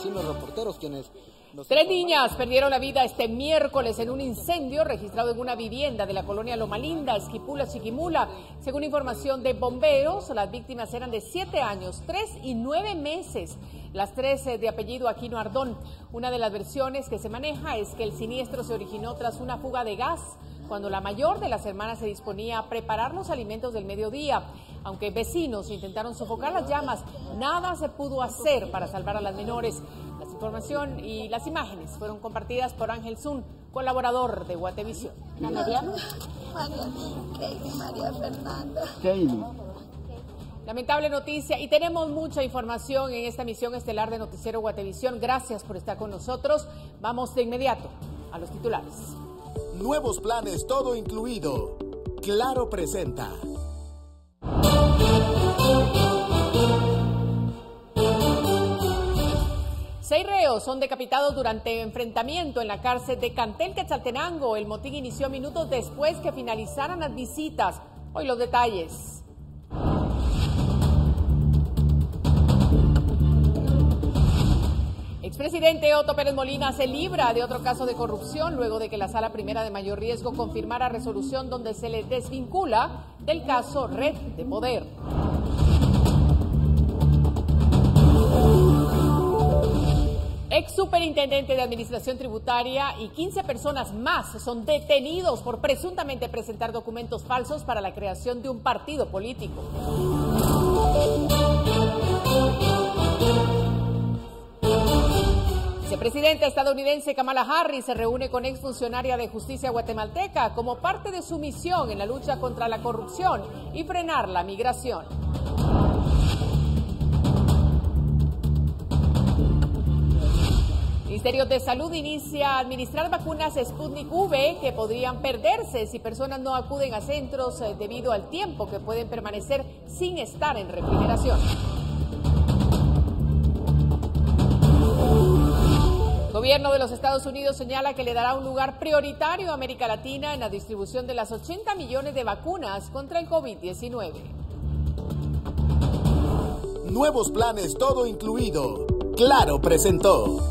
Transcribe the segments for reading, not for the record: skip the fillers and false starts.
vecinos reporteros quienes... Tres niñas perdieron la vida este miércoles en un incendio registrado en una vivienda de la colonia Loma Linda, Esquipula, Chiquimula. Según información de bomberos, las víctimas eran de 7 años, 3 y 9 meses. Las tres de apellido Aquino Ardón. Una de las versiones que se maneja es que el siniestro se originó tras una fuga de gas, cuando la mayor de las hermanas se disponía a preparar los alimentos del mediodía. Aunque vecinos intentaron sofocar las llamas, nada se pudo hacer para salvar a las menores. La información y las imágenes fueron compartidas por Ángel Zun, colaborador de Guatevisión. María Fernanda. Lamentable noticia y tenemos mucha información en esta emisión estelar de Noticiero Guatevisión. Gracias por estar con nosotros. Vamos de inmediato a los titulares. Nuevos planes, todo incluido. Claro presenta. Seis reos son decapitados durante enfrentamiento en la cárcel de Cantel, Quetzaltenango. El motín inició minutos después que finalizaran las visitas. Hoy los detalles. Expresidente Otto Pérez Molina se libra de otro caso de corrupción luego de que la Sala Primera de Mayor Riesgo confirmara resolución donde se le desvincula del caso Red de Poder. Ex superintendente de Administración Tributaria y 15 personas más son detenidos por presuntamente presentar documentos falsos para la creación de un partido político. Vicepresidenta estadounidense Kamala Harris se reúne con exfuncionaria de justicia guatemalteca como parte de su misión en la lucha contra la corrupción y frenar la migración. El Ministerio de Salud inicia a administrar vacunas Sputnik V que podrían perderse si personas no acuden a centros debido al tiempo que pueden permanecer sin estar en refrigeración. El gobierno de los Estados Unidos señala que le dará un lugar prioritario a América Latina en la distribución de las 80 millones de vacunas contra el COVID-19. Nuevos planes, todo incluido. Claro presentó.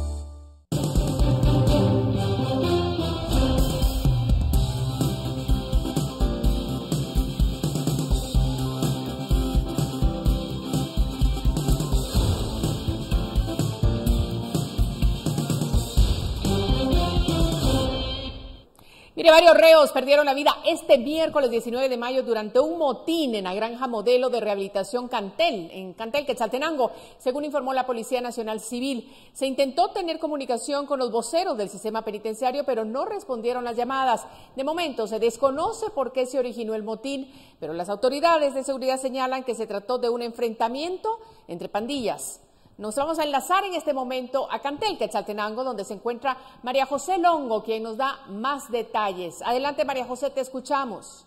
Mire, varios reos perdieron la vida este miércoles 19 de mayo durante un motín en la granja modelo de rehabilitación Cantel, en Cantel, Quetzaltenango, según informó la Policía Nacional Civil. Se intentó tener comunicación con los voceros del sistema penitenciario, pero no respondieron las llamadas. De momento se desconoce por qué se originó el motín, pero las autoridades de seguridad señalan que se trató de un enfrentamiento entre pandillas. Nos vamos a enlazar en este momento a Cantel, Quetzaltenango, donde se encuentra María José Longo, quien nos da más detalles. Adelante, María José, te escuchamos.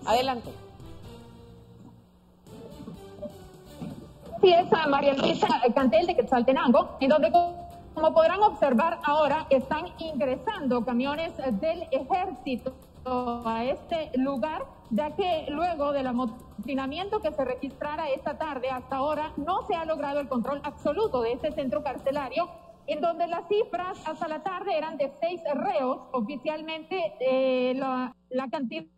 Adelante. Sí, es María Luisa Cantel de Quetzaltenango, en donde, como podrán observar ahora, están ingresando camiones del ejército a este lugar, ya que luego del amotinamiento que se registrara esta tarde hasta ahora no se ha logrado el control absoluto de este centro carcelario, en donde las cifras hasta la tarde eran de 6 reos. Oficialmente la cantidad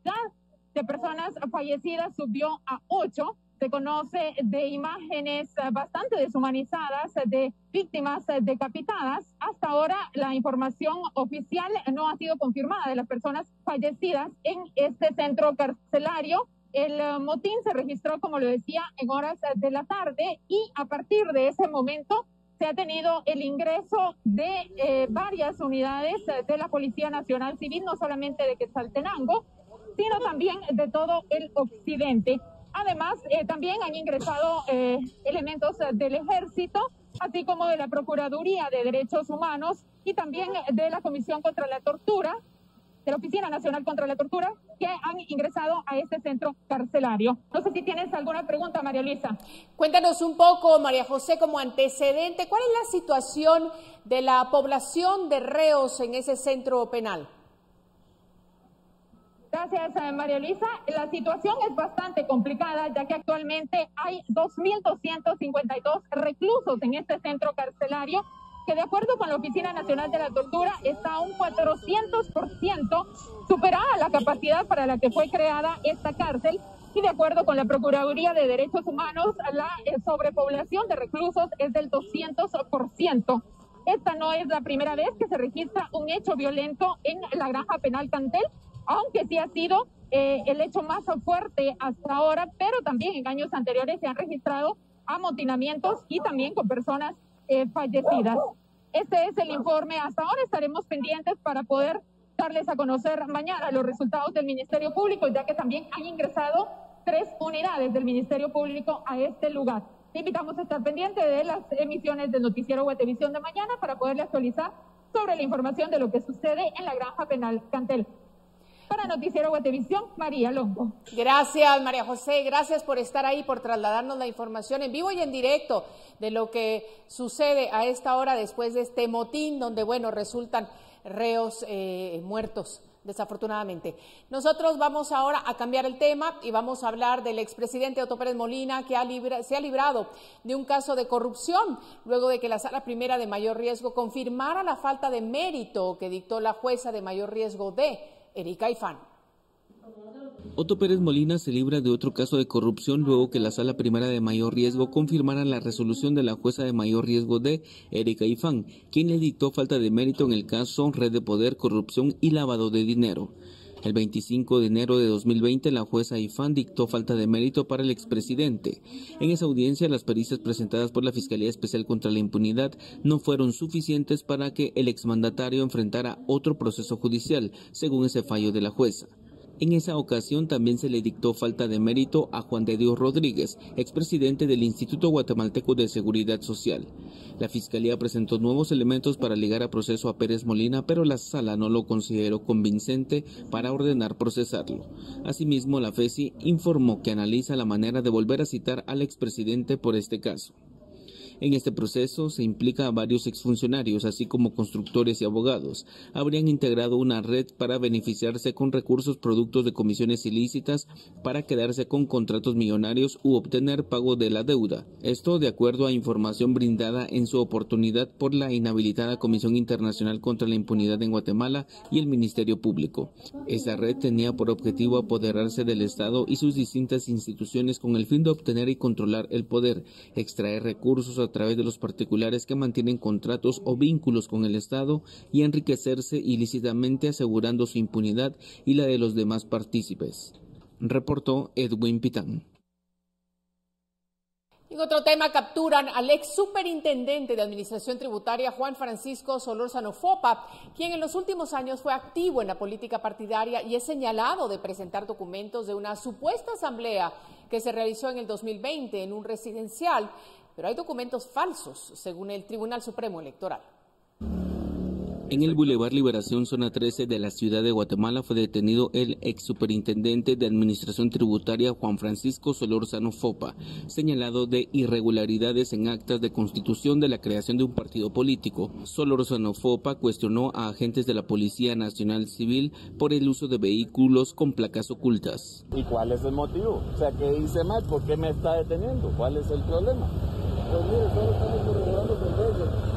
de personas fallecidas subió a 8. Se conoce de imágenes bastante deshumanizadas de víctimas decapitadas. Hasta ahora la información oficial no ha sido confirmada de las personas fallecidas en este centro carcelario. El motín se registró, como lo decía, en horas de la tarde y a partir de ese momento se ha tenido el ingreso de varias unidades de la Policía Nacional Civil, no solamente de Quetzaltenango, sino también de todo el occidente. Además, también han ingresado elementos del Ejército, así como de la Procuraduría de Derechos Humanos y también de la Comisión contra la Tortura, de la Oficina Nacional contra la Tortura, que han ingresado a este centro carcelario. No sé si tienes alguna pregunta, María Luisa. Cuéntanos un poco, María José, como antecedente, ¿cuál es la situación de la población de reos en ese centro penal? Gracias, María Luisa. La situación es bastante complicada, ya que actualmente hay 2.252 reclusos en este centro carcelario, que de acuerdo con la Oficina Nacional de la Tortura está un 400% superada la capacidad para la que fue creada esta cárcel, y de acuerdo con la Procuraduría de Derechos Humanos, la sobrepoblación de reclusos es del 200%. Esta no es la primera vez que se registra un hecho violento en la Granja Penal Cantel, aunque sí ha sido el hecho más fuerte hasta ahora, pero también en años anteriores se han registrado amotinamientos y también con personas fallecidas. Este es el informe. Hasta ahora estaremos pendientes para poder darles a conocer mañana los resultados del Ministerio Público, ya que también han ingresado 3 unidades del Ministerio Público a este lugar. Te invitamos a estar pendiente de las emisiones del Noticiero Guatevisión de mañana para poderle actualizar sobre la información de lo que sucede en la Granja Penal Cantel. Para Noticiero Guatevisión, María Longo. Gracias, María José, gracias por estar ahí, por trasladarnos la información en vivo y en directo de lo que sucede a esta hora después de este motín, donde, bueno, resultan reos muertos, desafortunadamente. Nosotros vamos ahora a cambiar el tema y vamos a hablar del expresidente Otto Pérez Molina, que se ha librado de un caso de corrupción, luego de que la Sala Primera de Mayor Riesgo confirmara la falta de mérito que dictó la jueza de mayor riesgo D, Erika Ifán. Otto Pérez Molina se libra de otro caso de corrupción luego que la Sala Primera de Mayor Riesgo confirmara la resolución de la jueza de mayor riesgo D, Erika Ifán, quien le dictó falta de mérito en el caso Red de Poder, Corrupción y Lavado de Dinero. El 25 de enero de 2020, la jueza Ifán dictó falta de mérito para el expresidente. En esa audiencia, las pericias presentadas por la Fiscalía Especial contra la Impunidad no fueron suficientes para que el exmandatario enfrentara otro proceso judicial, según ese fallo de la jueza. En esa ocasión también se le dictó falta de mérito a Juan de Dios Rodríguez, expresidente del Instituto Guatemalteco de Seguridad Social. La Fiscalía presentó nuevos elementos para ligar a proceso a Pérez Molina, pero la Sala no lo consideró convincente para ordenar procesarlo. Asimismo, la FESI informó que analiza la manera de volver a citar al expresidente por este caso. En este proceso se implica a varios exfuncionarios, así como constructores y abogados. Habrían integrado una red para beneficiarse con recursos productos de comisiones ilícitas para quedarse con contratos millonarios u obtener pago de la deuda. Esto de acuerdo a información brindada en su oportunidad por la inhabilitada Comisión Internacional contra la Impunidad en Guatemala y el Ministerio Público. Esa red tenía por objetivo apoderarse del Estado y sus distintas instituciones con el fin de obtener y controlar el poder, extraer recursos a través de los particulares que mantienen contratos o vínculos con el Estado y enriquecerse ilícitamente asegurando su impunidad y la de los demás partícipes. Reportó Edwin Pitán. En otro tema, capturan al ex superintendente de Administración Tributaria, Juan Francisco Solórzano Fopa, quien en los últimos años fue activo en la política partidaria y es señalado de presentar documentos de una supuesta asamblea que se realizó en el 2020 en un residencial, pero hay documentos falsos, según el Tribunal Supremo Electoral. En el Boulevard Liberación, zona 13 de la ciudad de Guatemala, fue detenido el ex superintendente de Administración Tributaria Juan Francisco Solórzano Fopa, señalado de irregularidades en actas de constitución de la creación de un partido político. Solórzano Fopa cuestionó a agentes de la Policía Nacional Civil por el uso de vehículos con placas ocultas. ¿Y cuál es el motivo? O sea, ¿qué hice mal? ¿Por qué me está deteniendo? ¿Cuál es el problema? Pues mire, solo estamos corroborando sentencias.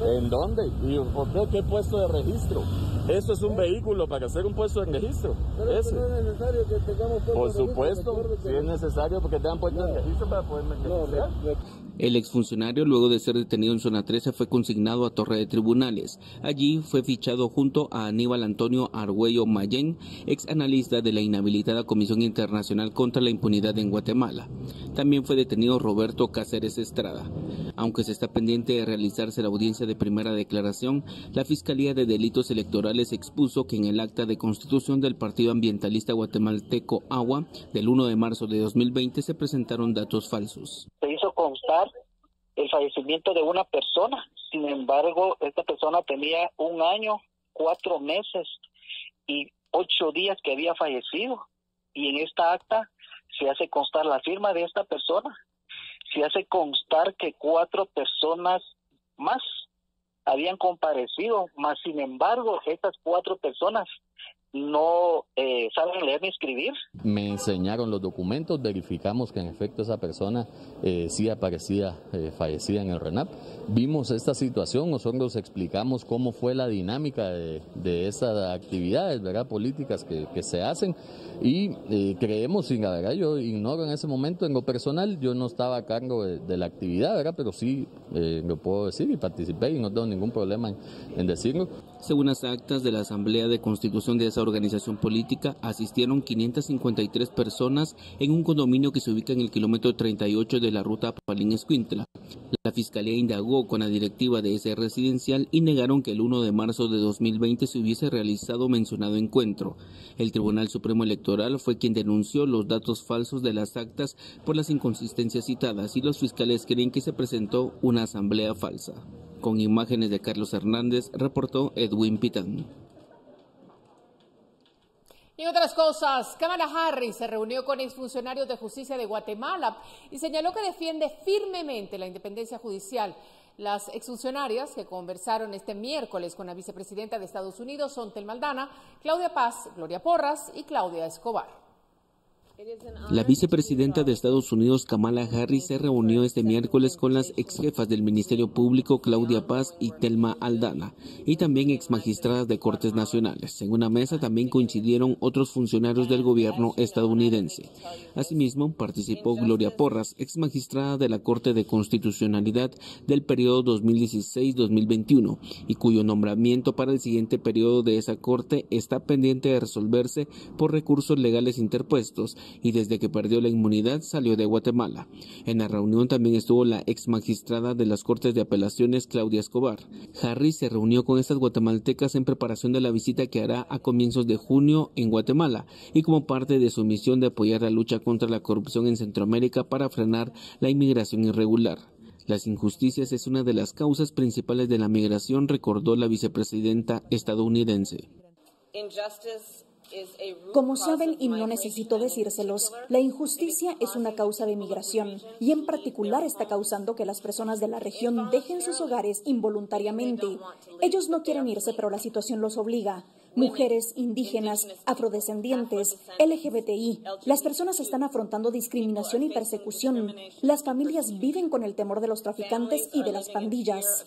¿En dónde? ¿Y por qué? ¿Qué puesto de registro? Eso es un vehículo para hacer un puesto en registro. Pero no es necesario que tengamos puesto por en registro. Por supuesto, si es necesario porque tengan puesto en registro para poder meter. El exfuncionario, luego de ser detenido en zona 13, fue consignado a Torre de Tribunales. Allí fue fichado junto a Aníbal Antonio Argüello Mayén, ex analista de la inhabilitada Comisión Internacional contra la Impunidad en Guatemala. También fue detenido Roberto Cáceres Estrada. Aunque se está pendiente de realizarse la audiencia de primera declaración, la Fiscalía de Delitos Electorales expuso que en el acta de constitución del Partido Ambientalista Guatemalteco AGUA del 1 de marzo de 2020 se presentaron datos falsos. Se hizo constar el fallecimiento de una persona, sin embargo, esta persona tenía 1 año, 4 meses y 8 días que había fallecido, y en esta acta se hace constar la firma de esta persona, se hace constar que 4 personas más habían comparecido, más sin embargo, estas 4 personas no saben leer ni escribir. Me enseñaron los documentos, verificamos que en efecto esa persona sí aparecía fallecida en el RENAP. Vimos esta situación, nosotros explicamos cómo fue la dinámica de estas actividades, ¿verdad?, políticas que se hacen, y creemos, y la verdad yo ignoro en ese momento, en lo personal, yo no estaba a cargo de la actividad, ¿verdad?, pero sí lo puedo decir y participé y no tengo ningún problema en decirlo. Según las actas de la Asamblea de Constitución de esa organización política, asistieron 553 personas en un condominio que se ubica en el kilómetro 38 de la ruta Palín-Escuintla. La Fiscalía indagó con la directiva de ese residencial y negaron que el 1 de marzo de 2020 se hubiese realizado mencionado encuentro. El Tribunal Supremo Electoral fue quien denunció los datos falsos de las actas por las inconsistencias citadas y los fiscales creen que se presentó una asamblea falsa. Con imágenes de Carlos Hernández, reportó Edwin Pitán. Y otras cosas, Kamala Harris se reunió con exfuncionarios de justicia de Guatemala y señaló que defiende firmemente la independencia judicial. Las exfuncionarias que conversaron este miércoles con la vicepresidenta de Estados Unidos son Telma Aldana, Claudia Paz, Gloria Porras y Claudia Escobar. La vicepresidenta de Estados Unidos, Kamala Harris, se reunió este miércoles con las exjefas del Ministerio Público, Claudia Paz y Telma Aldana, y también exmagistradas de Cortes Nacionales. En una mesa también coincidieron otros funcionarios del gobierno estadounidense. Asimismo, participó Gloria Porras, exmagistrada de la Corte de Constitucionalidad del periodo 2016-2021, y cuyo nombramiento para el siguiente periodo de esa Corte está pendiente de resolverse por recursos legales interpuestos, y desde que perdió la inmunidad salió de Guatemala. En la reunión también estuvo la exmagistrada de las Cortes de Apelaciones, Claudia Escobar. Harris se reunió con estas guatemaltecas en preparación de la visita que hará a comienzos de junio en Guatemala y como parte de su misión de apoyar la lucha contra la corrupción en Centroamérica para frenar la inmigración irregular. Las injusticias es una de las causas principales de la migración, recordó la vicepresidenta estadounidense. Como saben, y no necesito decírselos, la injusticia es una causa de migración y en particular está causando que las personas de la región dejen sus hogares involuntariamente. Ellos no quieren irse, pero la situación los obliga. Mujeres, indígenas, afrodescendientes, LGBTI. Las personas están afrontando discriminación y persecución. Las familias viven con el temor de los traficantes y de las pandillas.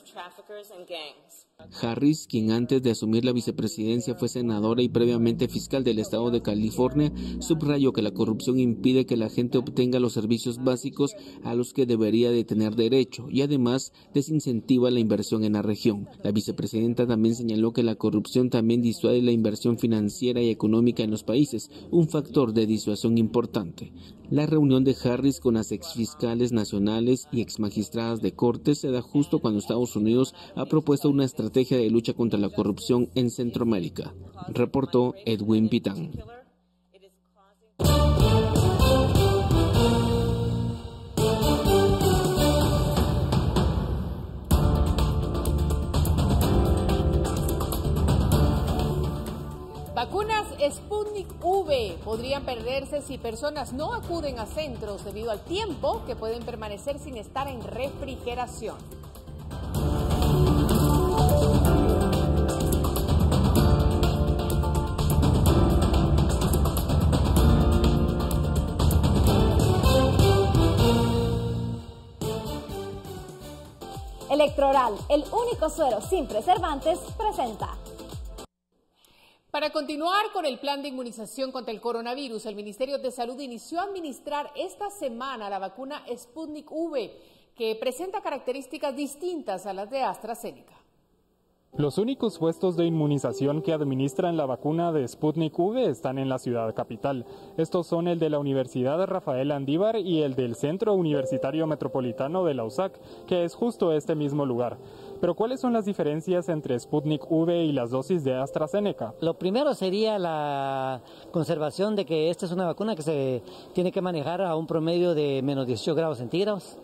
Harris, quien antes de asumir la vicepresidencia fue senadora y previamente fiscal del estado de California, subrayó que la corrupción impide que la gente obtenga los servicios básicos a los que debería de tener derecho y además desincentiva la inversión en la región. La vicepresidenta también señaló que la corrupción también disuade la inversión financiera y económica en los países, un factor de disuasión importante. La reunión de Harris con las exfiscales nacionales y exmagistradas de corte se da justo cuando Estados Unidos ha propuesto una estrategia de lucha contra la corrupción en Centroamérica, reportó Edwin Pitán. Vacunas Sputnik V podrían perderse si personas no acuden a centros debido al tiempo que pueden permanecer sin estar en refrigeración. Electroral, el único suero sin preservantes, presenta. Para continuar con el plan de inmunización contra el coronavirus, el Ministerio de Salud inició a administrar esta semana la vacuna Sputnik V, que presenta características distintas a las de AstraZeneca. Los únicos puestos de inmunización que administran la vacuna de Sputnik V están en la ciudad capital. Estos son el de la Universidad Rafael Andívar y el del Centro Universitario Metropolitano de la USAC, que es justo este mismo lugar. Pero ¿cuáles son las diferencias entre Sputnik V y las dosis de AstraZeneca? Lo primero sería la conservación de que esta es una vacuna que se tiene que manejar a un promedio de menos 18 grados centígrados.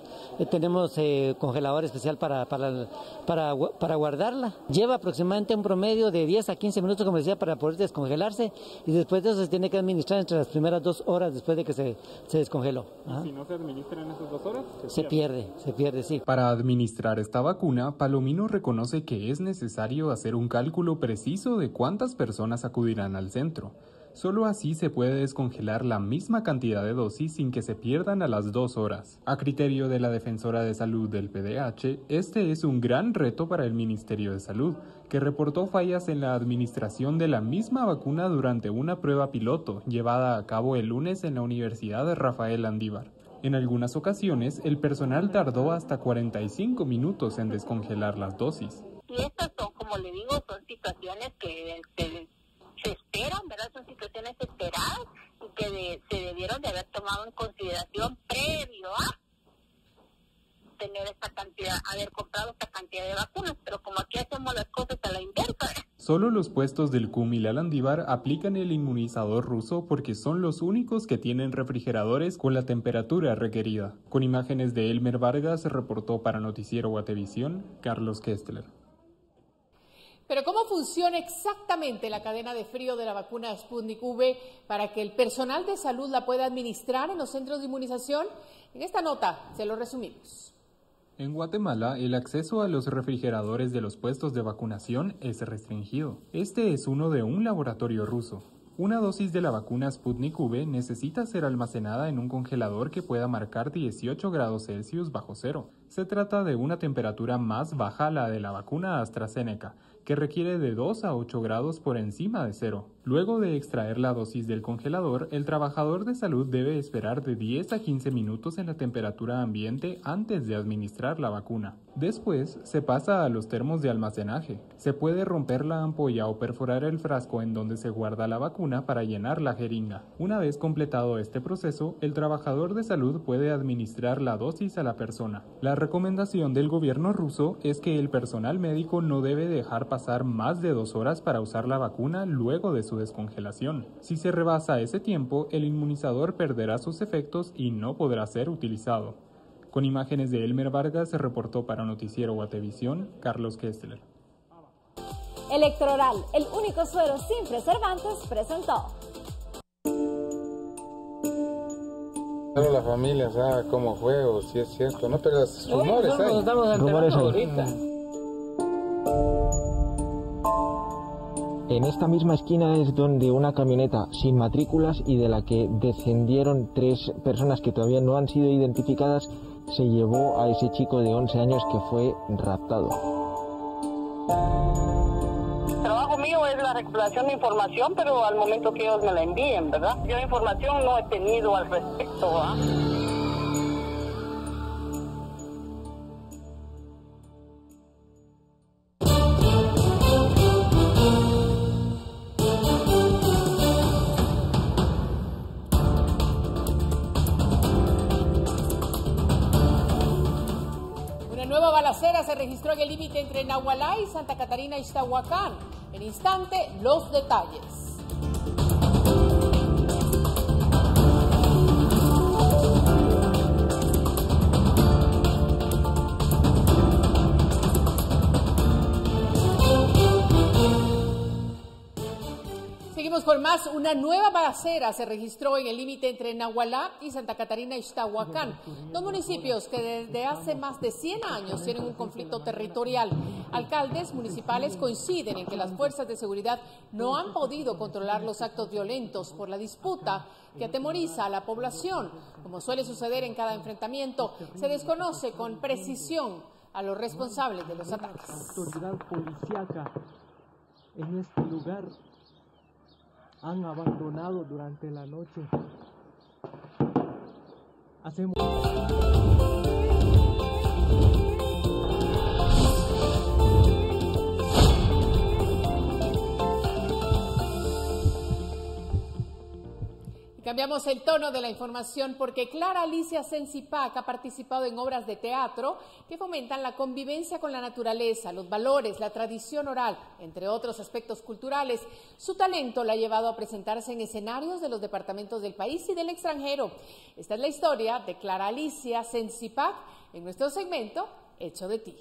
Tenemos congelador especial para guardarla. Lleva aproximadamente un promedio de 10 a 15 minutos, como decía, para poder descongelarse, y después de eso se tiene que administrar entre las primeras 2 horas después de que se descongeló. ¿Y si no se administra en esas 2 horas? Se pierde, sí. Para administrar esta vacuna, Palomino Palomino reconoce que es necesario hacer un cálculo preciso de cuántas personas acudirán al centro. Solo así se puede descongelar la misma cantidad de dosis sin que se pierdan a las 2 horas. A criterio de la defensora de salud del PDH, este es un gran reto para el Ministerio de Salud, que reportó fallas en la administración de la misma vacuna durante una prueba piloto llevada a cabo el lunes en la Universidad de Rafael Andívar. En algunas ocasiones, el personal tardó hasta 45 minutos en descongelar las dosis. Y estas son, como le digo, son situaciones que se esperan, ¿verdad? Son situaciones esperadas y que se debieron de haber tomado en consideración previo a tener esta cantidad, haber comprado esta cantidad de vacunas, pero como aquí hacemos las cosas a la inversa. Solo los puestos del CUM y la Landívar aplican el inmunizador ruso porque son los únicos que tienen refrigeradores con la temperatura requerida. Con imágenes de Elmer Vargas, reportó para Noticiero Guatevisión, Carlos Kestler. Pero ¿cómo funciona exactamente la cadena de frío de la vacuna Sputnik V para que el personal de salud la pueda administrar en los centros de inmunización? En esta nota se lo resumimos. En Guatemala, el acceso a los refrigeradores de los puestos de vacunación es restringido. Este es uno de un laboratorio ruso. Una dosis de la vacuna Sputnik V necesita ser almacenada en un congelador que pueda marcar 18 grados Celsius bajo cero. Se trata de una temperatura más baja a la de la vacuna AstraZeneca, que requiere de 2 a 8 grados por encima de cero. Luego de extraer la dosis del congelador, el trabajador de salud debe esperar de 10 a 15 minutos en la temperatura ambiente antes de administrar la vacuna. Después, se pasa a los termos de almacenaje. Se puede romper la ampolla o perforar el frasco en donde se guarda la vacuna para llenar la jeringa. Una vez completado este proceso, el trabajador de salud puede administrar la dosis a la persona. La recomendación del gobierno ruso es que el personal médico no debe dejar pasar más de 2 horas para usar la vacuna luego de su descongelación. Si se rebasa ese tiempo, el inmunizador perderá sus efectos y no podrá ser utilizado. Con imágenes de Elmer Vargas, se reportó para Noticiero Guatevisión, Carlos Kestler. Electroral, el único suero sin preservantes, presentó. Pero la familia sabe cómo fue o si es cierto, ¿no? Pero los rumores hay. Rumores ahorita. En esta misma esquina es donde una camioneta sin matrículas y de la que descendieron 3 personas que todavía no han sido identificadas se llevó a ese chico de 11 años que fue raptado. El trabajo mío es la recuperación de información, pero al momento que ellos me la envíen, ¿verdad? Yo información no he tenido al respecto, ¿ah? Nueva balacera se registró en el límite entre Nahualá y Santa Catarina Ixtahuacán. En instante, los detalles. Seguimos por más. Una nueva balacera se registró en el límite entre Nahualá y Santa Catarina Ixtahuacán, 2 municipios que desde hace más de 100 años tienen un conflicto territorial. Alcaldes municipales coinciden en que las fuerzas de seguridad no han podido controlar los actos violentos por la disputa que atemoriza a la población. Como suele suceder en cada enfrentamiento, se desconoce con precisión a los responsables de los ataques. La autoridad policíaca en este lugar han abandonado durante la noche. Cambiamos el tono de la información porque Clara Alicia Sensipac ha participado en obras de teatro que fomentan la convivencia con la naturaleza, los valores, la tradición oral, entre otros aspectos culturales. Su talento la ha llevado a presentarse en escenarios de los departamentos del país y del extranjero. Esta es la historia de Clara Alicia Sensipac en nuestro segmento Hecho de ti.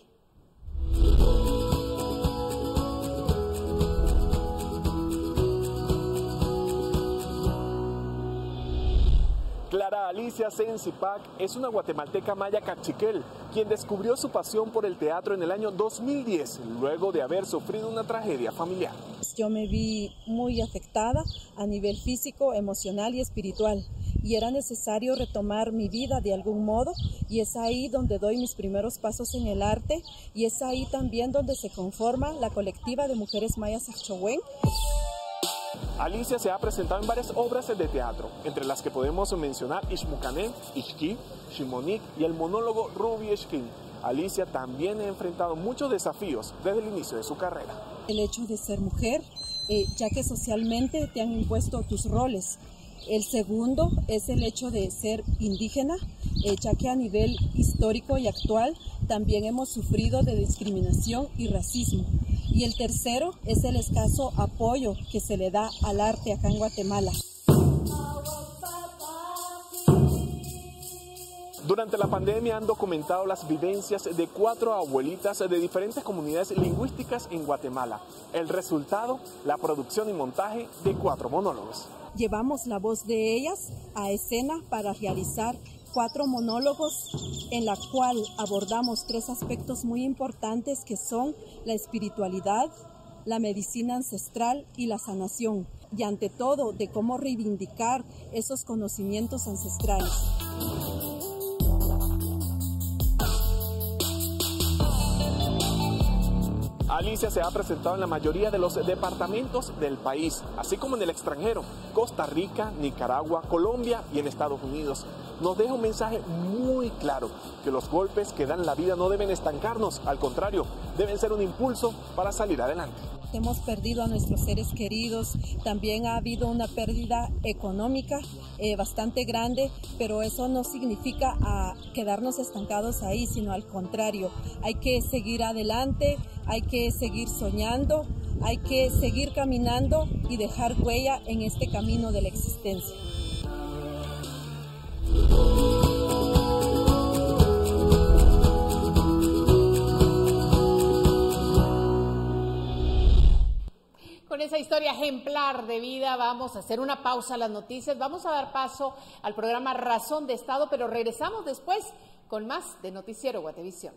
Clara Alicia Sensipac es una guatemalteca maya cachiquel, quien descubrió su pasión por el teatro en el año 2010, luego de haber sufrido una tragedia familiar. Yo me vi muy afectada a nivel físico, emocional y espiritual, y era necesario retomar mi vida de algún modo, y es ahí donde doy mis primeros pasos en el arte, y es ahí también donde se conforma la colectiva de mujeres mayas Axchohuén. Alicia se ha presentado en varias obras de teatro, entre las que podemos mencionar Ixmucané, Ixquí, Ximonik y el monólogo Ruby Ixquín. Alicia también ha enfrentado muchos desafíos desde el inicio de su carrera. El hecho de ser mujer, ya que socialmente te han impuesto tus roles. El segundo es el hecho de ser indígena, ya que a nivel histórico y actual también hemos sufrido de discriminación y racismo. Y el tercero es el escaso apoyo que se le da al arte acá en Guatemala. Durante la pandemia han documentado las vivencias de 4 abuelitas de diferentes comunidades lingüísticas en Guatemala. El resultado, la producción y montaje de 4 monólogos. Llevamos la voz de ellas a escena para realizar 4 monólogos en la cual abordamos 3 aspectos muy importantes que son la espiritualidad, la medicina ancestral y la sanación, y ante todo de cómo reivindicar esos conocimientos ancestrales. Alicia se ha presentado en la mayoría de los departamentos del país, así como en el extranjero, Costa Rica, Nicaragua, Colombia y en Estados Unidos. Nos deja un mensaje muy claro, que los golpes que dan la vida no deben estancarnos, al contrario, deben ser un impulso para salir adelante. Hemos perdido a nuestros seres queridos, también ha habido una pérdida económica bastante grande, pero eso no significa quedarnos estancados ahí, sino al contrario, hay que seguir adelante, hay que seguir soñando, hay que seguir caminando y dejar huella en este camino de la existencia. Con esa historia ejemplar de vida vamos a hacer una pausa a las noticias, vamos a dar paso al programa Razón de Estado, pero regresamos después con más de Noticiero Guatevisión.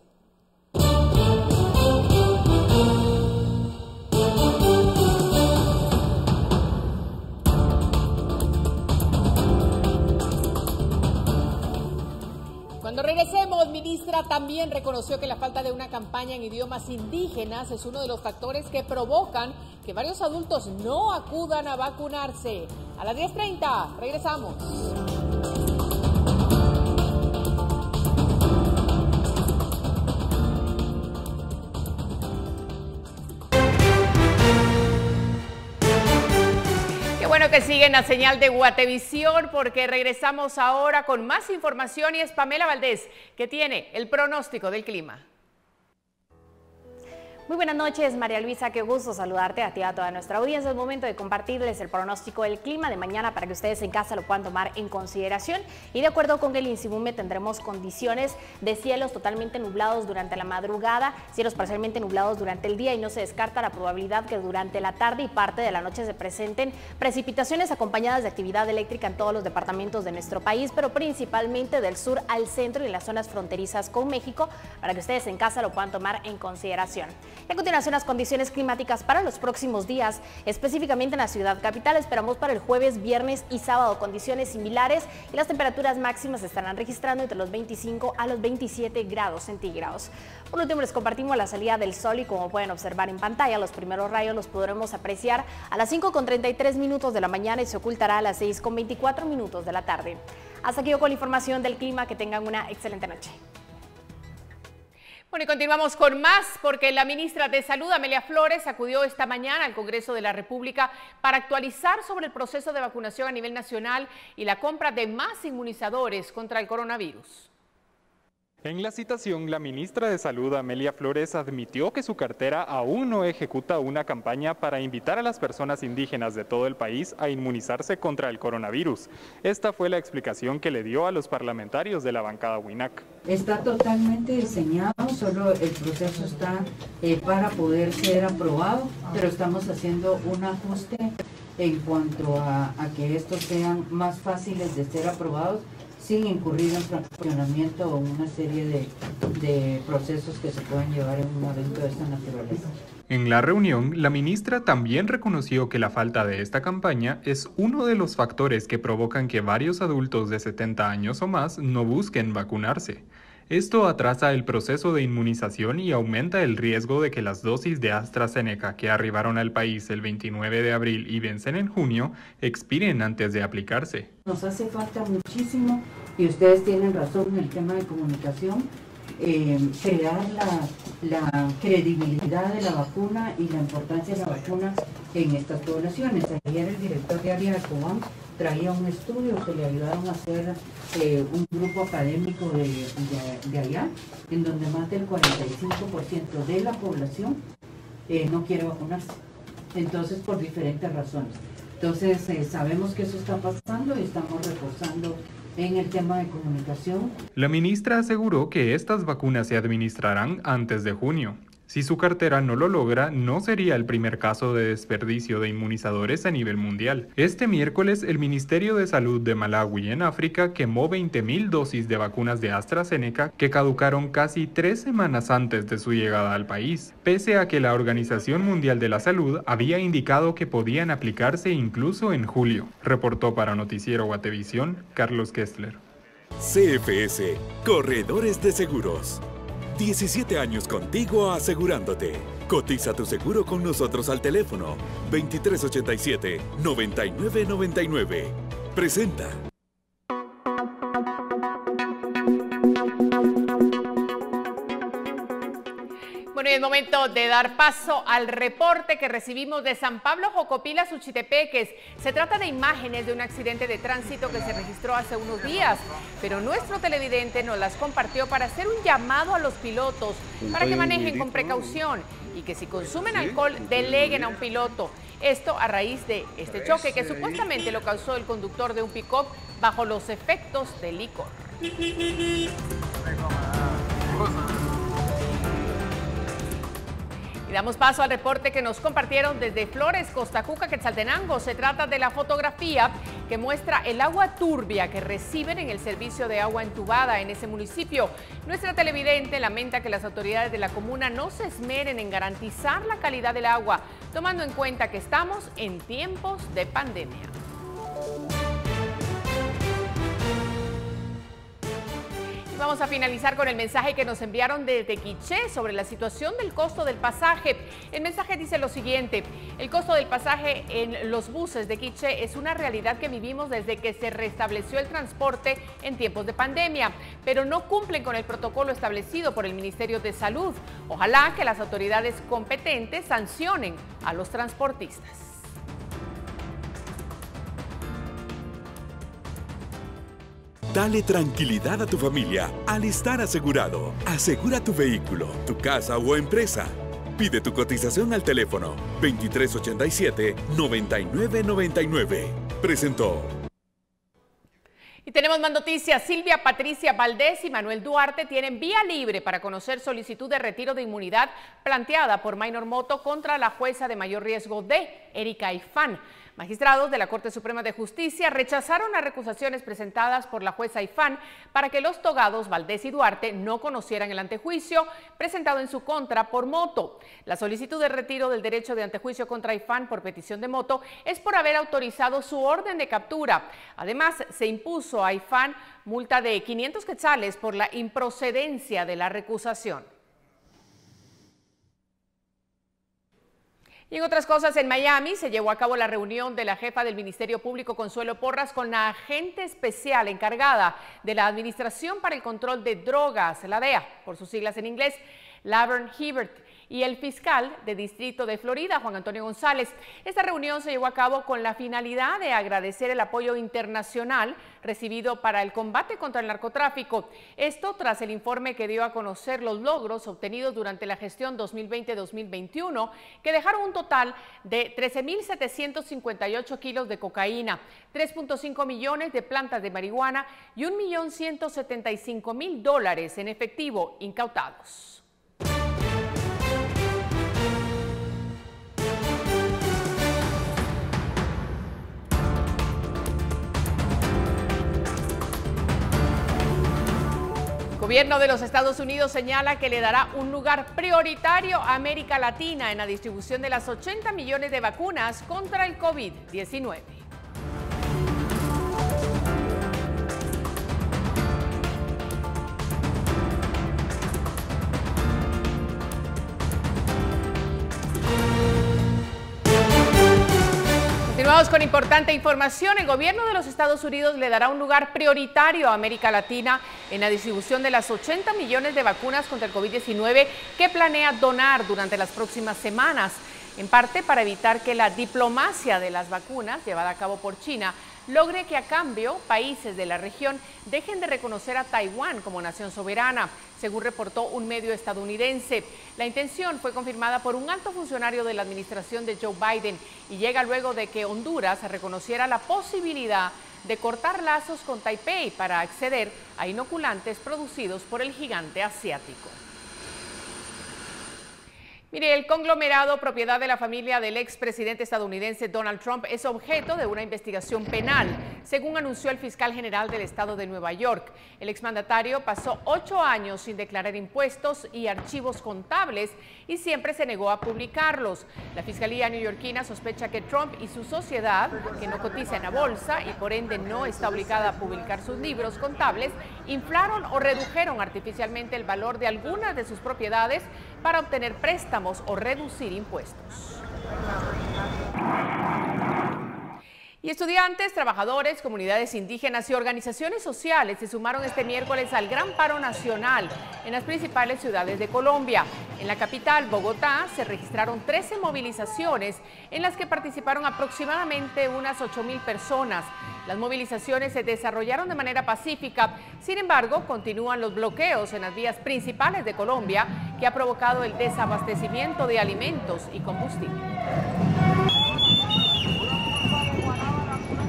Cuando regresemos, ministra también reconoció que la falta de una campaña en idiomas indígenas es uno de los factores que provocan que varios adultos no acudan a vacunarse. A las 10:30, regresamos. Bueno, que siguen la señal de Guatevisión porque regresamos ahora con más información y es Pamela Valdés que tiene el pronóstico del clima. Muy buenas noches, María Luisa, qué gusto saludarte a ti y a toda nuestra audiencia. Es momento de compartirles el pronóstico del clima de mañana para que ustedes en casa lo puedan tomar en consideración. Y de acuerdo con el INSIBUME tendremos condiciones de cielos totalmente nublados durante la madrugada, cielos parcialmente nublados durante el día y no se descarta la probabilidad que durante la tarde y parte de la noche se presenten precipitaciones acompañadas de actividad eléctrica en todos los departamentos de nuestro país, pero principalmente del sur al centro y en las zonas fronterizas con México, para que ustedes en casa lo puedan tomar en consideración. Y a continuación, las condiciones climáticas para los próximos días, específicamente en la ciudad capital. Esperamos para el jueves, viernes y sábado condiciones similares y las temperaturas máximas estarán registrando entre los 25 a los 27 grados centígrados. Por último, les compartimos la salida del sol y como pueden observar en pantalla, los primeros rayos los podremos apreciar a las 5:33 minutos de la mañana y se ocultará a las 6:24 minutos de la tarde. Hasta aquí yo con la información del clima. Que tengan una excelente noche. Bueno, y continuamos con más porque la ministra de Salud, Amelia Flores, acudió esta mañana al Congreso de la República para actualizar sobre el proceso de vacunación a nivel nacional y la compra de más inmunizadores contra el coronavirus. En la citación, la ministra de Salud, Amelia Flores, admitió que su cartera aún no ejecuta una campaña para invitar a las personas indígenas de todo el país a inmunizarse contra el coronavirus. Esta fue la explicación que le dio a los parlamentarios de la bancada WINAC. Está totalmente diseñado, solo el proceso está para poder ser aprobado, pero estamos haciendo un ajuste en cuanto a que estos sean más fáciles de ser aprobados sin incurrir en fraccionamiento o una serie de procesos que se pueden llevar en un evento de esta naturaleza. En la reunión, la ministra también reconoció que la falta de esta campaña es uno de los factores que provocan que varios adultos de 70 años o más no busquen vacunarse. Esto atrasa el proceso de inmunización y aumenta el riesgo de que las dosis de AstraZeneca que arribaron al país el 29 de abril y vencen en junio expiren antes de aplicarse. Nos hace falta muchísimo, y ustedes tienen razón en el tema de comunicación, crear la credibilidad de la vacuna y la importancia de la vacuna en estas poblaciones. Ayer el director de área de Cobán traía un estudio que le ayudaron a hacer un grupo académico de allá, en donde más del 45% de la población no quiere vacunarse. Entonces, por diferentes razones. Entonces, sabemos que eso está pasando y estamos reforzando en el tema de comunicación. La ministra aseguró que estas vacunas se administrarán antes de junio. Si su cartera no lo logra, no sería el primer caso de desperdicio de inmunizadores a nivel mundial. Este miércoles, el Ministerio de Salud de Malawi, en África, quemó 20.000 dosis de vacunas de AstraZeneca que caducaron casi 3 semanas antes de su llegada al país, pese a que la Organización Mundial de la Salud había indicado que podían aplicarse incluso en julio. Reportó para Noticiero Guatevisión, Carlos Kessler. CFS, Corredores de Seguros. 17 años contigo asegurándote. Cotiza tu seguro con nosotros al teléfono 2387-9999. Presenta. Bueno, y es momento de dar paso al reporte que recibimos de San Pablo Jocopila, Suchitepeques. Se trata de imágenes de un accidente de tránsito que se registró hace unos días, pero nuestro televidente nos las compartió para hacer un llamado a los pilotos para que manejen con precaución y que si consumen alcohol deleguen a un piloto. Esto a raíz de este choque que supuestamente lo causó el conductor de un pick-up bajo los efectos de licor. Y damos paso al reporte que nos compartieron desde Flores, Costa Cuca, Quetzaltenango. Se trata de la fotografía que muestra el agua turbia que reciben en el servicio de agua entubada en ese municipio. Nuestra televidente lamenta que las autoridades de la comuna no se esmeren en garantizar la calidad del agua, tomando en cuenta que estamos en tiempos de pandemia. Vamos a finalizar con el mensaje que nos enviaron desde Quiché sobre la situación del costo del pasaje. El mensaje dice lo siguiente: el costo del pasaje en los buses de Quiché es una realidad que vivimos desde que se restableció el transporte en tiempos de pandemia, pero no cumplen con el protocolo establecido por el Ministerio de Salud. Ojalá que las autoridades competentes sancionen a los transportistas. Dale tranquilidad a tu familia al estar asegurado. Asegura tu vehículo, tu casa o empresa. Pide tu cotización al teléfono 2387-9999. Presentó. Y tenemos más noticias. Silvia Patricia Valdés y Manuel Duarte tienen vía libre para conocer solicitud de retiro de inmunidad planteada por Minor Moto contra la jueza de mayor riesgo D, Erika Ifán. Magistrados de la Corte Suprema de Justicia rechazaron las recusaciones presentadas por la jueza Ifán para que los togados Valdés y Duarte no conocieran el antejuicio presentado en su contra por Moto. La solicitud de retiro del derecho de antejuicio contra Ifán por petición de Moto es por haber autorizado su orden de captura. Además, se impuso a Ifán multa de 500 quetzales por la improcedencia de la recusación. Y en otras cosas, en Miami se llevó a cabo la reunión de la jefa del Ministerio Público, Consuelo Porras, con la agente especial encargada de la Administración para el Control de Drogas, la DEA, por sus siglas en inglés, Laverne Hebert, y el fiscal de Distrito de Florida, Juan Antonio González. Esta reunión se llevó a cabo con la finalidad de agradecer el apoyo internacional recibido para el combate contra el narcotráfico. Esto tras el informe que dio a conocer los logros obtenidos durante la gestión 2020-2021, que dejaron un total de 13.758 kilos de cocaína, 3.5 millones de plantas de marihuana y $1.175.000 en efectivo incautados. gobierno de los Estados Unidos señala que le dará un lugar prioritario a América Latina en la distribución de las 80 millones de vacunas contra el COVID-19. Continuamos con importante información. El gobierno de los Estados Unidos le dará un lugar prioritario a América Latina en la distribución de las 80 millones de vacunas contra el COVID-19 que planea donar durante las próximas semanas, en parte para evitar que la diplomacia de las vacunas llevada a cabo por China logre que a cambio países de la región dejen de reconocer a Taiwán como nación soberana, según reportó un medio estadounidense. La intención fue confirmada por un alto funcionario de la administración de Joe Biden y llega luego de que Honduras reconociera la posibilidad de cortar lazos con Taipei para acceder a inoculantes producidos por el gigante asiático. Mire, el conglomerado propiedad de la familia del expresidente estadounidense Donald Trump es objeto de una investigación penal, según anunció el fiscal general del estado de Nueva York. El exmandatario pasó 8 años sin declarar impuestos y archivos contables y siempre se negó a publicarlos. La fiscalía neoyorquina sospecha que Trump y su sociedad, que no cotiza en la bolsa y por ende no está obligada a publicar sus libros contables, inflaron o redujeron artificialmente el valor de algunas de sus propiedades para obtener préstamos o reducir impuestos. Y estudiantes, trabajadores, comunidades indígenas y organizaciones sociales se sumaron este miércoles al Gran Paro Nacional en las principales ciudades de Colombia. En la capital, Bogotá, se registraron 13 movilizaciones en las que participaron aproximadamente unas 8.000 personas. Las movilizaciones se desarrollaron de manera pacífica, sin embargo, continúan los bloqueos en las vías principales de Colombia, que ha provocado el desabastecimiento de alimentos y combustible.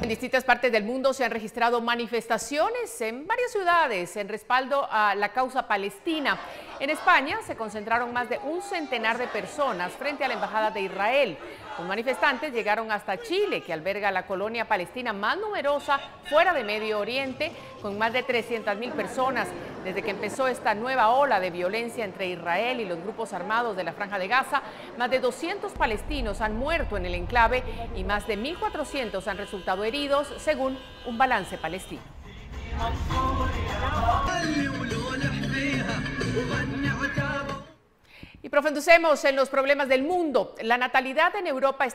En distintas partes del mundo se han registrado manifestaciones en varias ciudades en respaldo a la causa palestina. En España se concentraron más de un centenar de personas frente a la Embajada de Israel. Los manifestantes llegaron hasta Chile, que alberga la colonia palestina más numerosa fuera de Medio Oriente, con más de 300.000 personas. Desde que empezó esta nueva ola de violencia entre Israel y los grupos armados de la Franja de Gaza, más de 200 palestinos han muerto en el enclave y más de 1.400 han resultado heridos, según un balance palestino. Y profundicemos en los problemas del mundo. La natalidad en Europa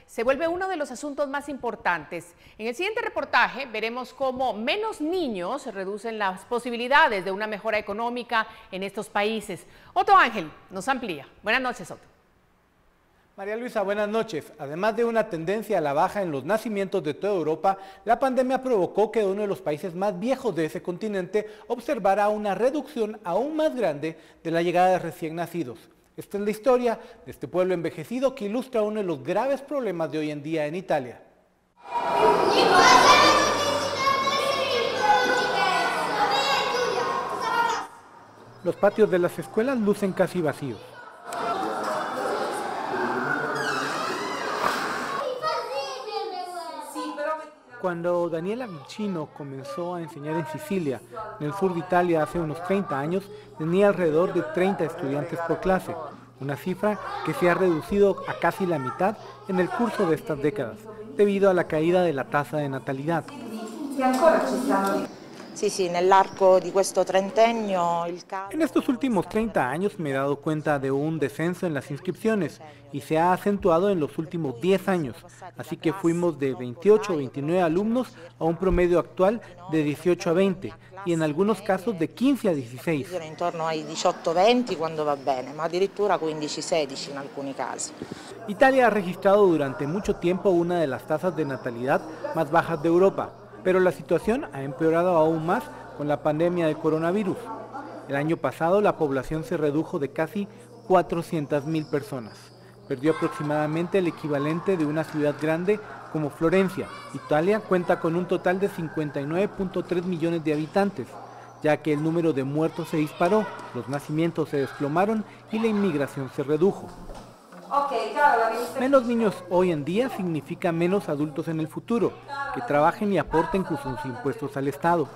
se vuelve uno de los asuntos más importantes. En el siguiente reportaje veremos cómo menos niños reducen las posibilidades de una mejora económica en estos países. Otto Ángel nos amplía. Buenas noches, Otto. María Luisa, buenas noches. Además de una tendencia a la baja en los nacimientos de toda Europa, la pandemia provocó que uno de los países más viejos de ese continente observara una reducción aún más grande de la llegada de recién nacidos. Esta es la historia de este pueblo envejecido que ilustra uno de los graves problemas de hoy en día en Italia. Los patios de las escuelas lucen casi vacíos. Cuando Daniela Vicino comenzó a enseñar en Sicilia, en el sur de Italia, hace unos 30 años, tenía alrededor de 30 estudiantes por clase, una cifra que se ha reducido a casi la mitad en el curso de estas décadas, debido a la caída de la tasa de natalidad. En estos últimos 30 años me he dado cuenta de un descenso en las inscripciones y se ha acentuado en los últimos 10 años, así que fuimos de 28 o 29 alumnos a un promedio actual de 18 a 20 y en algunos casos de 15 a 16. Italia ha registrado durante mucho tiempo una de las tasas de natalidad más bajas de Europa, pero la situación ha empeorado aún más con la pandemia del coronavirus. El año pasado la población se redujo de casi 400.000 personas. Perdió aproximadamente el equivalente de una ciudad grande como Florencia. Italia cuenta con un total de 59.3 millones de habitantes, ya que el número de muertos se disparó, los nacimientos se desplomaron y la inmigración se redujo. Menos niños hoy en día significa menos adultos en el futuro, que trabajen y aporten con sus impuestos al Estado.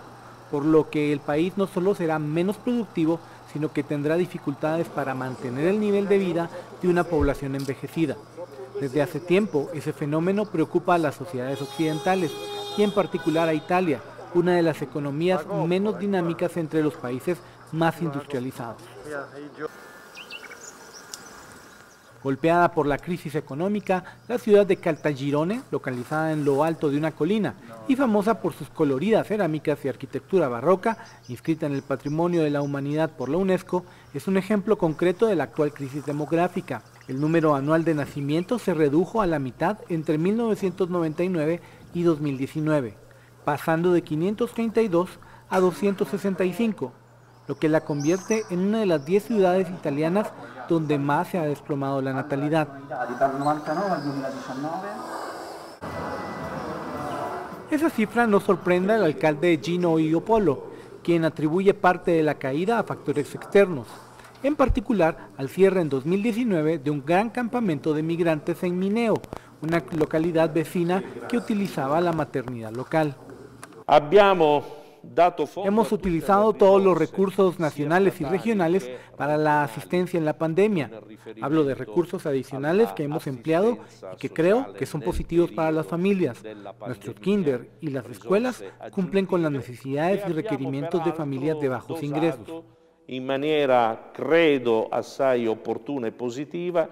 por lo que el país no solo será menos productivo, sino que tendrá dificultades para mantener el nivel de vida de una población envejecida. Desde hace tiempo, ese fenómeno preocupa a las sociedades occidentales y en particular a Italia, una de las economías menos dinámicas entre los países más industrializados. Golpeada por la crisis económica, la ciudad de Caltagirone, localizada en lo alto de una colina y famosa por sus coloridas cerámicas y arquitectura barroca, inscrita en el Patrimonio de la Humanidad por la UNESCO, es un ejemplo concreto de la actual crisis demográfica. El número anual de nacimientos se redujo a la mitad entre 1999 y 2019, pasando de 532 a 265, lo que la convierte en una de las 10 ciudades italianas donde más se ha desplomado la natalidad. Esa cifra no sorprende al alcalde Gino Iopolo, quien atribuye parte de la caída a factores externos, en particular al cierre en 2019 de un gran campamento de migrantes en Mineo, una localidad vecina que utilizaba la maternidad local. Hemos utilizado todos los recursos nacionales y regionales para la asistencia en la pandemia. Hablo de recursos adicionales que hemos empleado y que creo que son positivos para las familias. Nuestros kinder y las escuelas cumplen con las necesidades y requerimientos de familias de bajos ingresos. In maniera, credo, assai opportuna e positiva.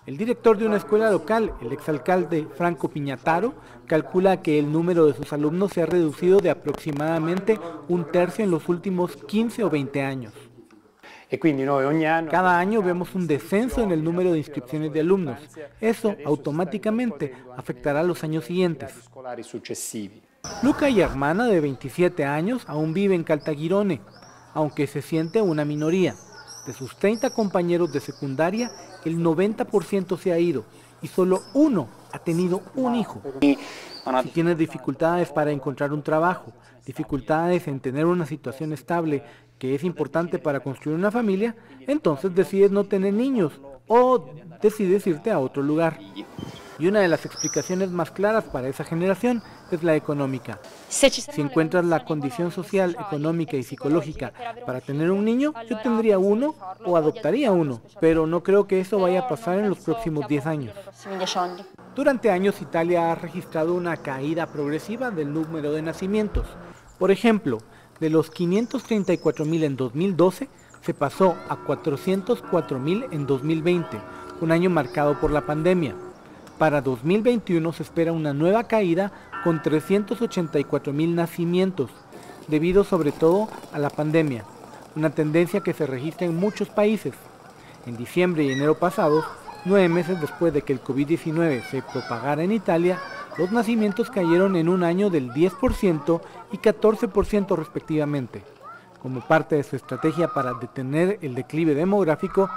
El director de una escuela local, el exalcalde Franco Piñataro, calcula que el número de sus alumnos se ha reducido de aproximadamente un tercio en los últimos 15 o 20 años. Cada año vemos un descenso en el número de inscripciones de alumnos. Eso automáticamente afectará a los años siguientes. Luca Yarmana, de 27 años, aún vive en Caltagirone, aunque se siente una minoría. De sus 30 compañeros de secundaria, el 90% se ha ido y solo uno ha tenido un hijo. Si tienes dificultades para encontrar un trabajo, dificultades en tener una situación estable que es importante para construir una familia, entonces decides no tener niños o decides irte a otro lugar. Y una de las explicaciones más claras para esa generación es la económica. Si encuentras la condición social, económica y psicológica para tener un niño, yo tendría uno o adoptaría uno, pero no creo que eso vaya a pasar en los próximos 10 años. Durante años Italia ha registrado una caída progresiva del número de nacimientos. Por ejemplo, de los 534.000 en 2012, se pasó a 404.000 en 2020, un año marcado por la pandemia. Para 2021 se espera una nueva caída con 384.000 nacimientos, debido sobre todo a la pandemia, una tendencia que se registra en muchos países. En diciembre y enero pasados, 9 meses después de que el COVID-19 se propagara en Italia, los nacimientos cayeron en un año del 10% y 14% respectivamente. Como parte de su estrategia para detener el declive demográfico,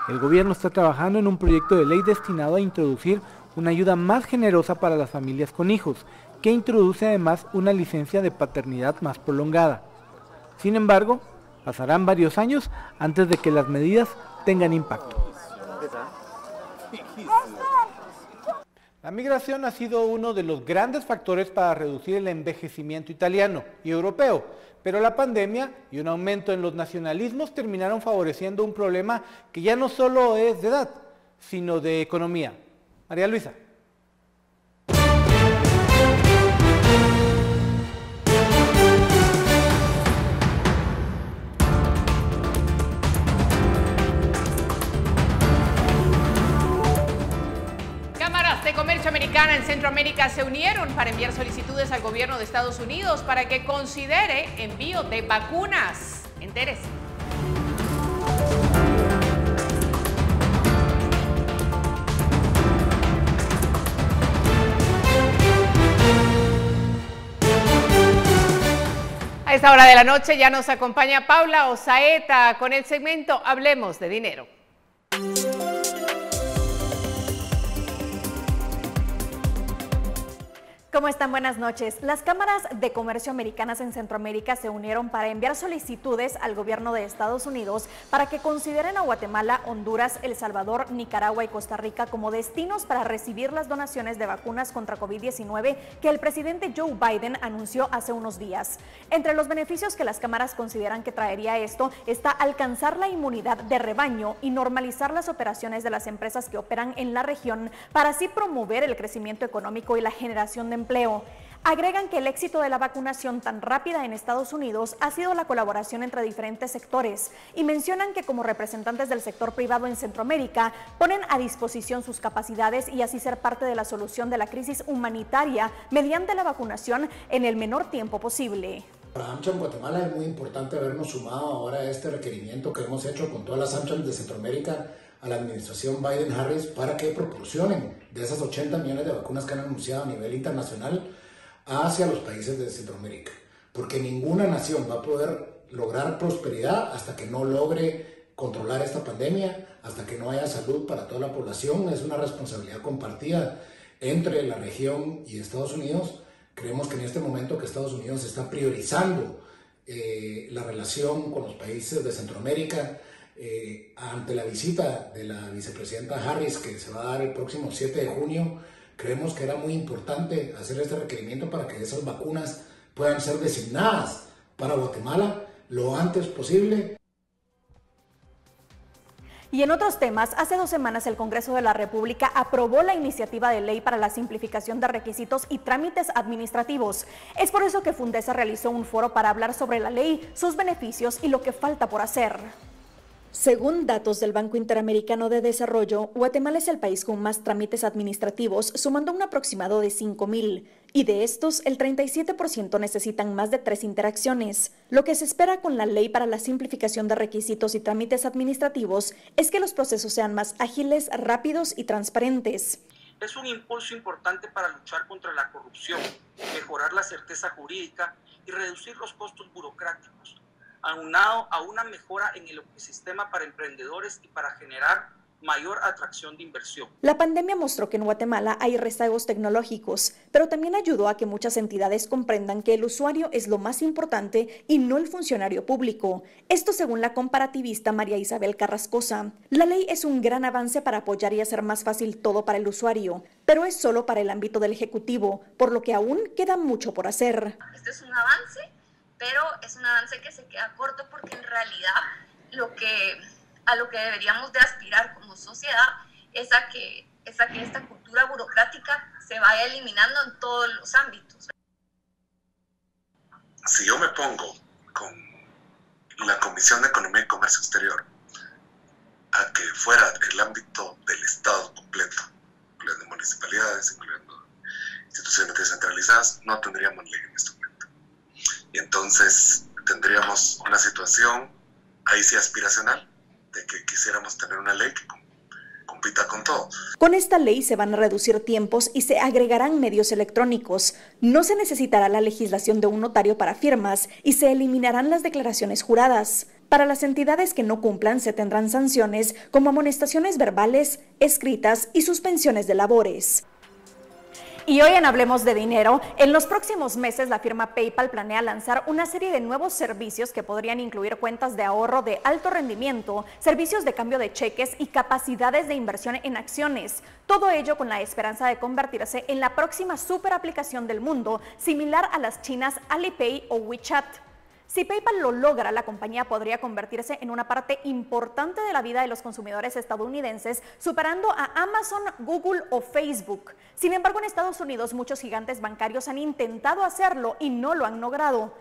el gobierno está trabajando en un proyecto de ley destinado a introducir una ayuda más generosa para las familias con hijos, que introduce además una licencia de paternidad más prolongada. Sin embargo, pasarán varios años antes de que las medidas tengan impacto. La migración ha sido uno de los grandes factores para reducir el envejecimiento italiano y europeo, pero la pandemia y un aumento en los nacionalismos terminaron favoreciendo un problema que ya no solo es de edad, sino de economía. María Luisa. Cámaras de comercio americana en Centroamérica se unieron para enviar solicitudes al gobierno de Estados Unidos para que considere envío de vacunas. Entérese. A esta hora de la noche ya nos acompaña Paula Osaeta con el segmento Hablemos de Dinero. ¿Cómo están? Buenas noches. Las cámaras de comercio americanas en Centroamérica se unieron para enviar solicitudes al gobierno de Estados Unidos para que consideren a Guatemala, Honduras, El Salvador, Nicaragua y Costa Rica como destinos para recibir las donaciones de vacunas contra COVID-19 que el presidente Joe Biden anunció hace unos días. Entre los beneficios que las cámaras consideran que traería esto está alcanzar la inmunidad de rebaño y normalizar las operaciones de las empresas que operan en la región para así promover el crecimiento económico y la generación de empleo. Agregan que el éxito de la vacunación tan rápida en Estados Unidos ha sido la colaboración entre diferentes sectores y mencionan que como representantes del sector privado en Centroamérica ponen a disposición sus capacidades y así ser parte de la solución de la crisis humanitaria mediante la vacunación en el menor tiempo posible. Para AmCham Guatemala es muy importante habernos sumado ahora a este requerimiento que hemos hecho con todas las AmCham de Centroamérica a la administración Biden-Harris para que proporcionen de esas 80 millones de vacunas que han anunciado a nivel internacional hacia los países de Centroamérica. Porque ninguna nación va a poder lograr prosperidad hasta que no logre controlar esta pandemia, hasta que no haya salud para toda la población. Es una responsabilidad compartida entre la región y Estados Unidos. Creemos que en este momento que Estados Unidos está priorizando la relación con los países de Centroamérica, ante la visita de la vicepresidenta Harris que se va a dar el próximo 7 de junio, creemos que era muy importante hacer este requerimiento para que esas vacunas puedan ser designadas para Guatemala lo antes posible. Y en otros temas, hace 2 semanas el Congreso de la República aprobó la iniciativa de ley para la simplificación de requisitos y trámites administrativos. Es por eso que Fundesa realizó un foro para hablar sobre la ley, sus beneficios y lo que falta por hacer. Según datos del Banco Interamericano de Desarrollo, Guatemala es el país con más trámites administrativos, sumando un aproximado de 5,000, y de estos, el 37% necesitan más de 3 interacciones. Lo que se espera con la ley para la simplificación de requisitos y trámites administrativos es que los procesos sean más ágiles, rápidos y transparentes. Es un impulso importante para luchar contra la corrupción, mejorar la certeza jurídica y reducir los costos burocráticos, aunado a una mejora en el ecosistema para emprendedores y para generar mayor atracción de inversión. La pandemia mostró que en Guatemala hay rezagos tecnológicos, pero también ayudó a que muchas entidades comprendan que el usuario es lo más importante y no el funcionario público. Esto según la comparativista María Isabel Carrascosa. La ley es un gran avance para apoyar y hacer más fácil todo para el usuario, pero es solo para el ámbito del Ejecutivo, por lo que aún queda mucho por hacer. Este es un avance, pero es un avance que se queda corto porque en realidad a lo que deberíamos de aspirar como sociedad es a que esta cultura burocrática se vaya eliminando en todos los ámbitos. Si yo me pongo con la Comisión de Economía y Comercio Exterior a que fuera el ámbito del Estado completo, incluyendo municipalidades, incluyendo instituciones descentralizadas, no tendríamos ley en este momento. Y entonces tendríamos una situación ahí sí aspiracional, de que quisiéramos tener una ley que compita con todo. Con esta ley se van a reducir tiempos y se agregarán medios electrónicos. No se necesitará la legislación de un notario para firmas y se eliminarán las declaraciones juradas. Para las entidades que no cumplan se tendrán sanciones como amonestaciones verbales, escritas y suspensiones de labores. Y hoy en Hablemos de Dinero, en los próximos meses la firma PayPal planea lanzar una serie de nuevos servicios que podrían incluir cuentas de ahorro de alto rendimiento, servicios de cambio de cheques y capacidades de inversión en acciones. Todo ello con la esperanza de convertirse en la próxima superaplicación del mundo, similar a las chinas Alipay o WeChat. Si PayPal lo logra, la compañía podría convertirse en una parte importante de la vida de los consumidores estadounidenses, superando a Amazon, Google o Facebook. Sin embargo, en Estados Unidos muchos gigantes bancarios han intentado hacerlo y no lo han logrado.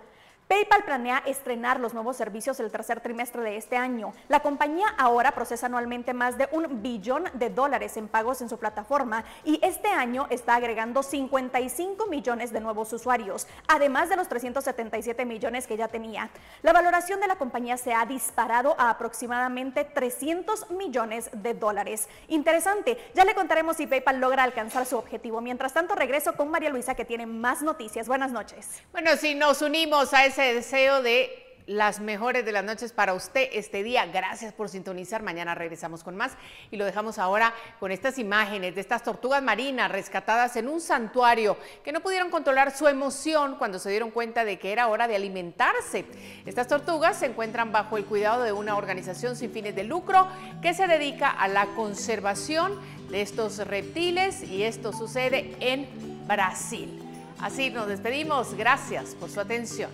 PayPal planea estrenar los nuevos servicios el tercer trimestre de este año. La compañía ahora procesa anualmente más de $1 billón en pagos en su plataforma y este año está agregando 55 millones de nuevos usuarios, además de los 377 millones que ya tenía. La valoración de la compañía se ha disparado a aproximadamente $300 millones. Interesante, ya le contaremos si PayPal logra alcanzar su objetivo. Mientras tanto, regreso con María Luisa que tiene más noticias. Buenas noches. Bueno, si nos unimos a ese deseo de las mejores de las noches para usted este día. Gracias por sintonizar. Mañana regresamos con más y lo dejamos ahora con estas imágenes de estas tortugas marinas rescatadas en un santuario que no pudieron controlar su emoción cuando se dieron cuenta de que era hora de alimentarse. Estas tortugas se encuentran bajo el cuidado de una organización sin fines de lucro que se dedica a la conservación de estos reptiles, y esto sucede en Brasil. Así nos despedimos. Gracias por su atención.